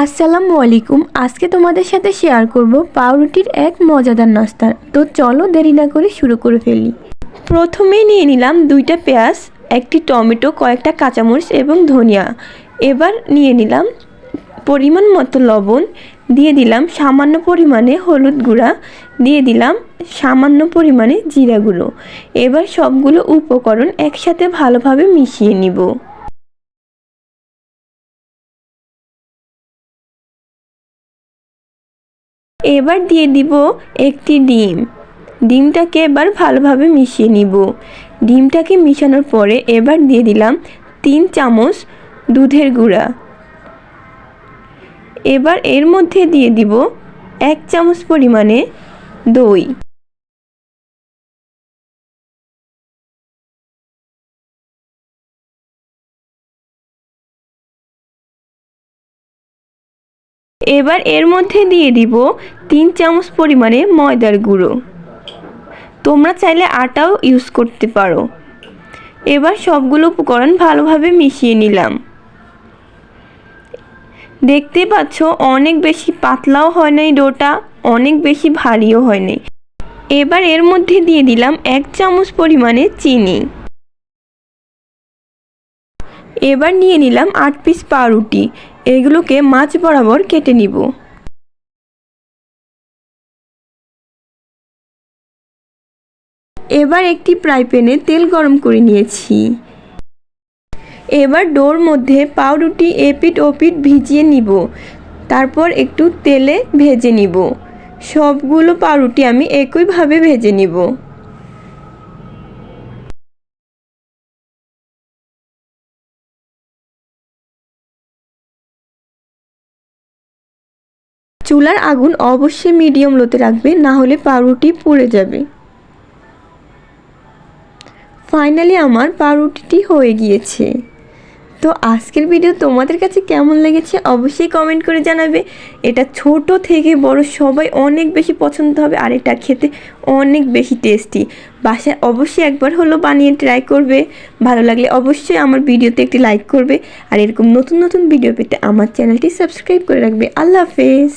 আসসালামু আলাইকুম। আজকে তোমাদের সাথে শেয়ার করব পাউরুটির এক মজাদার নাস্তা। তো চলো দেরি না করে শুরু করে ফেলি। প্রথমেই নিয়ে নিলাম 2টা পেঁয়াজ, একটি টমেটো, কয়েকটা কাঁচামরিচ এবং ধনিয়া। এবার নিয়ে নিলাম পরিমাণ মতো লবণ, দিয়ে দিলাম সামান্য পরিমাণে হলুদ গুঁড়া, দিয়ে দিলাম সামান্য পরিমাণে জিরা গুঁড়ো। এবার সবগুলো উপকরণ একসাথে ভালোভাবে মিশিয়ে নিব। এবার দিয়ে দিব একটি ডিমটাকে এবার ভালোভাবে মিশিয়ে নিব। ডিমটাকে মিশানোর পরে এবার দিয়ে দিলাম 3 চামচ দুধের গুঁড়া। এবার এর মধ্যে দিয়ে দিব 1 চামচ পরিমাণে দই। এবার এর মধ্যে দিয়ে দিব 3 চামচ পরিমাণে ময়দার গুঁড়ো। তোমরা চাইলে আটাও ইউজ করতে পারো। এবার সবগুলো উপকরণ ভালোভাবে মিশিয়ে নিলাম। দেখতে পাচ্ছ অনেক বেশি পাতলাও হয় নাই ডোটা, অনেক বেশি ভারীও হয় নাই। এবার এর মধ্যে দিয়ে দিলাম 1 চামচ পরিমাণে চিনি। এবার নিয়ে নিলাম 8 পিস পাউরুটি। এগুলোকে মাঝ বরাবর কেটে নিব। এবার একটি ফ্রাই প্যানে তেল গরম করে নিয়েছি। এবার ডোর মধ্যে পাউরুটি এপিঠ ওপিঠ ভিজিয়ে নিব, তারপর একটু তেলে ভেজে নিব। সবগুলো পাউরুটি আমি একইভাবে ভেজে নিব। চুলার আগুন অবশ্যই মিডিয়াম লোতে রাখবে, না হলে পাউরুটি পুড়ে যাবে। ফাইনালি আমার পাউরুটিটি হয়ে গিয়েছে। তো আজকের ভিডিও তোমাদের কাছে কেমন লেগেছে অবশ্যই কমেন্ট করে জানাবে। এটা ছোট থেকে বড় সবাই অনেক বেশি পছন্দ হবে, আর এটা খেতে অনেক বেশি টেস্টি। বাসায় অবশ্যই একবার হলো বানিয়ে ট্রাই করবে। ভালো লাগলে অবশ্যই আমার ভিডিওতে একটি লাইক করবে, আর এরকম নতুন নতুন ভিডিও পেতে আমার চ্যানেলটি সাবস্ক্রাইব করে রাখবে। আল্লাহ হাফেজ।